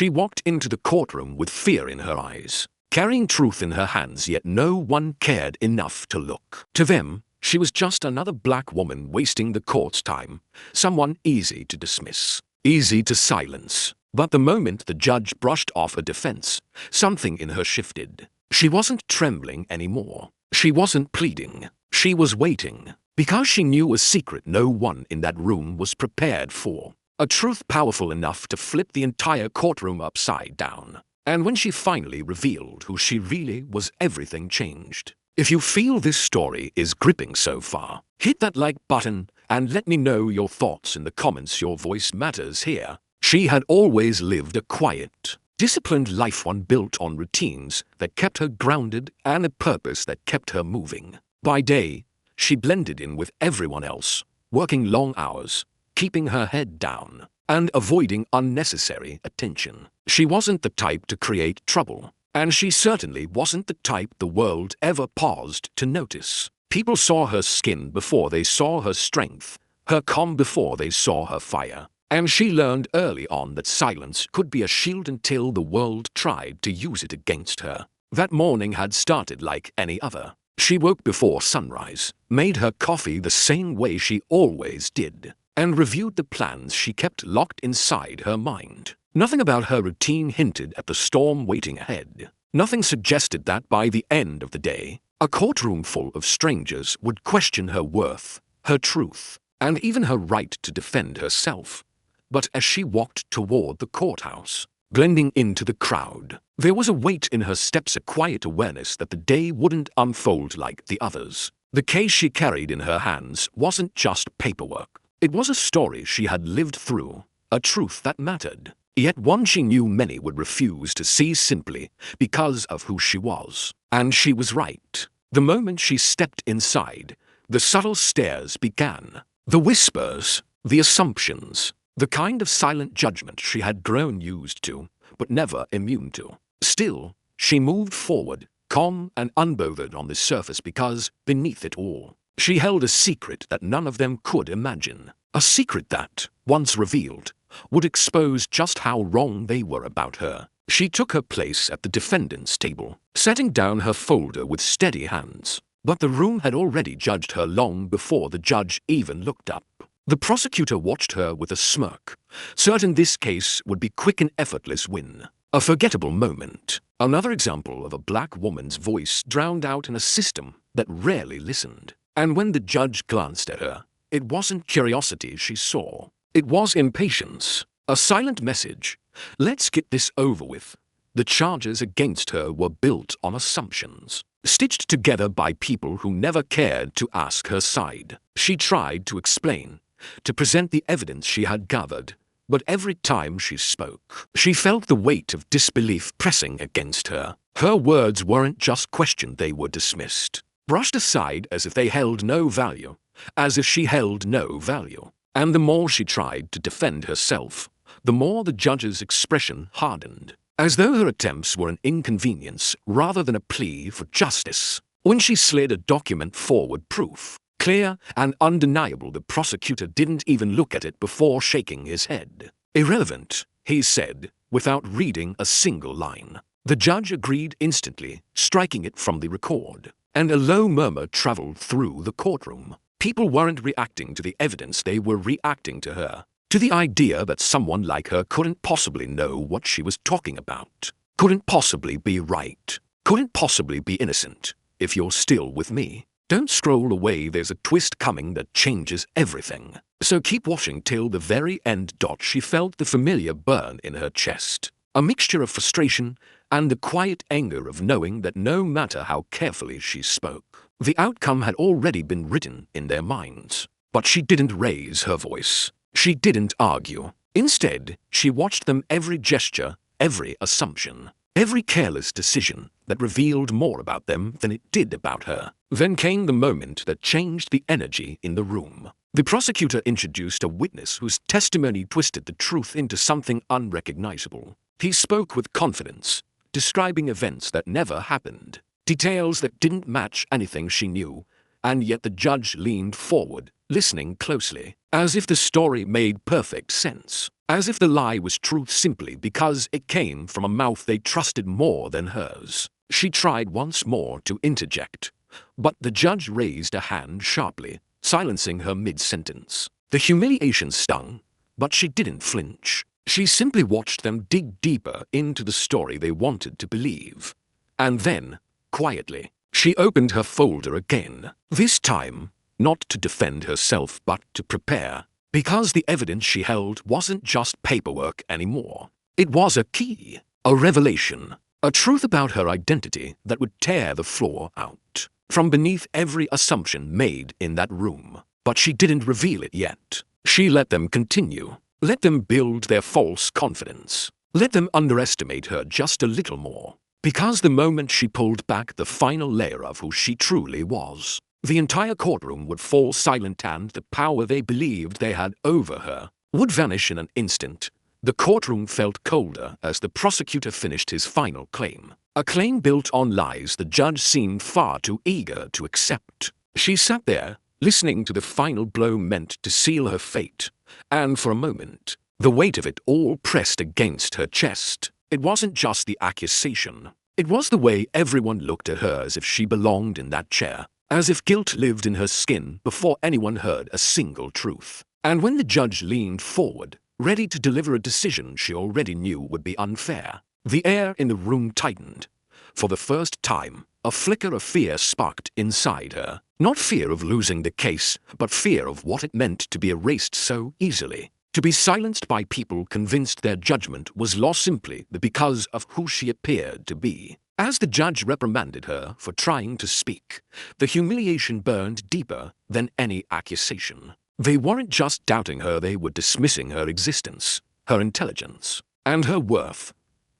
She walked into the courtroom with fear in her eyes, carrying truth in her hands, yet no one cared enough to look. To them, she was just another black woman wasting the court's time, someone easy to dismiss, easy to silence. But the moment the judge brushed off a defense, something in her shifted. She wasn't trembling anymore. She wasn't pleading. She was waiting, because she knew a secret no one in that room was prepared for. A truth powerful enough to flip the entire courtroom upside down. And when she finally revealed who she really was, everything changed. If you feel this story is gripping so far, hit that like button and let me know your thoughts in the comments. Your voice matters here. She had always lived a quiet, disciplined life, one built on routines that kept her grounded and a purpose that kept her moving. By day, she blended in with everyone else, working long hours, keeping her head down, and avoiding unnecessary attention. She wasn't the type to create trouble, and she certainly wasn't the type the world ever paused to notice. People saw her skin before they saw her strength, her calm before they saw her fire. And she learned early on that silence could be a shield until the world tried to use it against her. That morning had started like any other. She woke before sunrise, made her coffee the same way she always did, and reviewed the plans she kept locked inside her mind. Nothing about her routine hinted at the storm waiting ahead. Nothing suggested that by the end of the day, a courtroom full of strangers would question her worth, her truth, and even her right to defend herself. But as she walked toward the courthouse, blending into the crowd, there was a weight in her steps, a quiet awareness that the day wouldn't unfold like the others. The case she carried in her hands wasn't just paperwork. It was a story she had lived through, a truth that mattered, yet one she knew many would refuse to see simply because of who she was. And she was right. The moment she stepped inside, the subtle stares began, the whispers, the assumptions, the kind of silent judgment she had grown used to, but never immune to. Still, she moved forward, calm and unbothered on the surface, because beneath it all, she held a secret that none of them could imagine. A secret that, once revealed, would expose just how wrong they were about her. She took her place at the defendant's table, setting down her folder with steady hands. But the room had already judged her long before the judge even looked up. The prosecutor watched her with a smirk, certain this case would be quick and effortless win. A forgettable moment. Another example of a black woman's voice drowned out in a system that rarely listened. And when the judge glanced at her, it wasn't curiosity she saw. It was impatience. A silent message. Let's get this over with. The charges against her were built on assumptions, stitched together by people who never cared to ask her side. She tried to explain, to present the evidence she had gathered, but every time she spoke, she felt the weight of disbelief pressing against her. Her words weren't just questioned, they were dismissed, brushed aside as if they held no value, as if she held no value. And the more she tried to defend herself, the more the judge's expression hardened, as though her attempts were an inconvenience rather than a plea for justice. When she slid a document forward, proof, clear and undeniable, the prosecutor didn't even look at it before shaking his head. Irrelevant, he said, without reading a single line. The judge agreed instantly, striking it from the record, and a low murmur traveled through the courtroom. People weren't reacting to the evidence, they were reacting to her, to the idea that someone like her couldn't possibly know what she was talking about, couldn't possibly be right, couldn't possibly be innocent. If you're still with me, don't scroll away, there's a twist coming that changes everything. So keep watching till the very end. She felt the familiar burn in her chest, a mixture of frustration and the quiet anger of knowing that no matter how carefully she spoke, the outcome had already been written in their minds. But she didn't raise her voice. She didn't argue. Instead, she watched them, every gesture, every assumption, every careless decision that revealed more about them than it did about her. Then came the moment that changed the energy in the room. The prosecutor introduced a witness whose testimony twisted the truth into something unrecognizable. He spoke with confidence, describing events that never happened, details that didn't match anything she knew, and yet the judge leaned forward, listening closely, as if the story made perfect sense, as if the lie was truth simply because it came from a mouth they trusted more than hers. She tried once more to interject, but the judge raised a hand sharply, silencing her mid-sentence. The humiliation stung, but she didn't flinch. She simply watched them dig deeper into the story they wanted to believe. And then, quietly, she opened her folder again, this time not to defend herself but to prepare, because the evidence she held wasn't just paperwork anymore. It was a key, a revelation, a truth about her identity that would tear the floor out from beneath every assumption made in that room. But she didn't reveal it yet. She let them continue. Let them build their false confidence. Let them underestimate her just a little more. Because the moment she pulled back the final layer of who she truly was, the entire courtroom would fall silent and the power they believed they had over her would vanish in an instant. The courtroom felt colder as the prosecutor finished his final claim. A claim built on lies the judge seemed far too eager to accept. She sat there, listening to the final blow meant to seal her fate, and for a moment, the weight of it all pressed against her chest. It wasn't just the accusation. It was the way everyone looked at her as if she belonged in that chair, as if guilt lived in her skin before anyone heard a single truth. And when the judge leaned forward, ready to deliver a decision she already knew would be unfair, the air in the room tightened. For the first time, a flicker of fear sparked inside her. Not fear of losing the case, but fear of what it meant to be erased so easily. To be silenced by people convinced their judgment was lost simply because of who she appeared to be. As the judge reprimanded her for trying to speak, the humiliation burned deeper than any accusation. They weren't just doubting her, they were dismissing her existence, her intelligence, and her worth.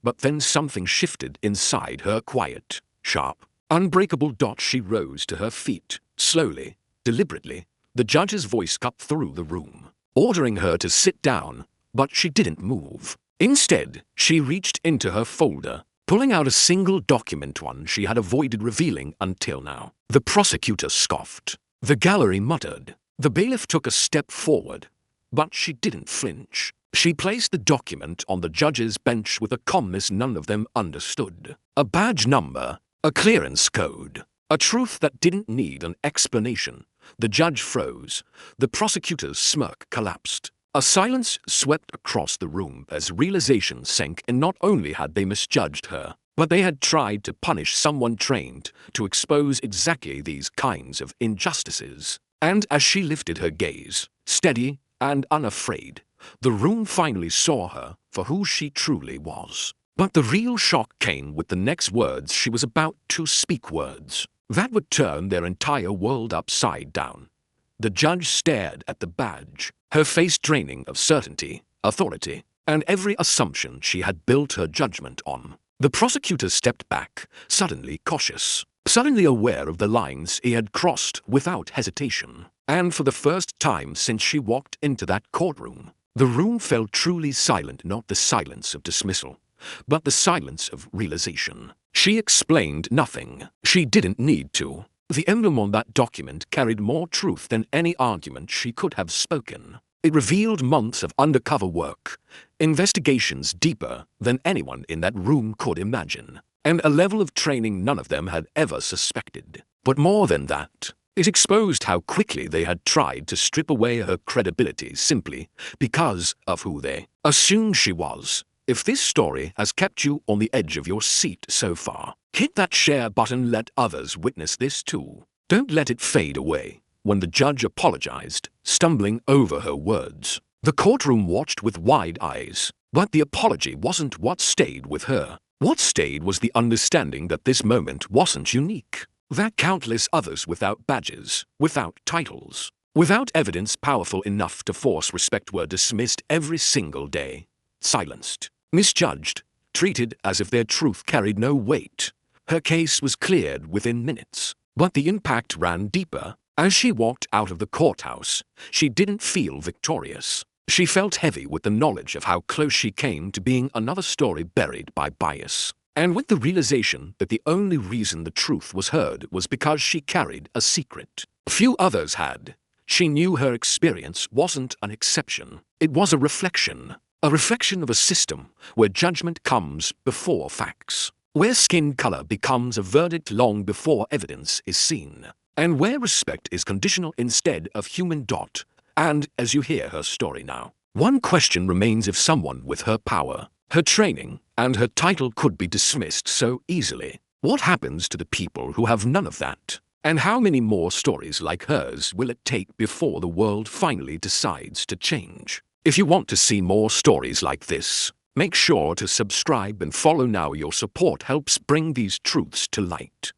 But then something shifted inside her quiet, sharp, unbreakable dot. She rose to her feet, slowly, deliberately. The judge's voice cut through the room, ordering her to sit down, but she didn't move. Instead, she reached into her folder, pulling out a single document, one she had avoided revealing until now. The prosecutor scoffed. The gallery muttered. The bailiff took a step forward, but she didn't flinch. She placed the document on the judge's bench with a calmness none of them understood. A badge number, a clearance code, a truth that didn't need an explanation. The judge froze. The prosecutor's smirk collapsed. A silence swept across the room as realization sank, and not only had they misjudged her, but they had tried to punish someone trained to expose exactly these kinds of injustices. And as she lifted her gaze, steady and unafraid, the room finally saw her for who she truly was. But the real shock came with the next words she was about to speak, words that would turn their entire world upside down. The judge stared at the badge, her face draining of certainty, authority, and every assumption she had built her judgment on. The prosecutor stepped back, suddenly cautious, suddenly aware of the lines he had crossed without hesitation. And for the first time since she walked into that courtroom, the room fell truly silent, not the silence of dismissal, but the silence of realization. She explained nothing. She didn't need to. The emblem on that document carried more truth than any argument she could have spoken. It revealed months of undercover work, investigations deeper than anyone in that room could imagine, and a level of training none of them had ever suspected. But more than that, it exposed how quickly they had tried to strip away her credibility simply because of who they assumed she was. If this story has kept you on the edge of your seat so far, hit that share button. Let others witness this too. Don't let it fade away. When the judge apologized, stumbling over her words, the courtroom watched with wide eyes. But the apology wasn't what stayed with her. What stayed was the understanding that this moment wasn't unique. That countless others without badges, without titles, without evidence powerful enough to force respect were dismissed every single day. Silenced, misjudged, treated as if their truth carried no weight. Her case was cleared within minutes, but the impact ran deeper. As she walked out of the courthouse, she didn't feel victorious. She felt heavy with the knowledge of how close she came to being another story buried by bias, and with the realization that the only reason the truth was heard was because she carried a secret few others had. she knew her experience wasn't an exception. It was a reflection of a system where judgment comes before facts, where skin color becomes a verdict long before evidence is seen, and where respect is conditional instead of human. And as you hear her story now, one question remains: if someone with her power, her training, and her title could be dismissed so easily, what happens to the people who have none of that? And how many more stories like hers will it take before the world finally decides to change? If you want to see more stories like this, make sure to subscribe and follow now. Your support helps bring these truths to light.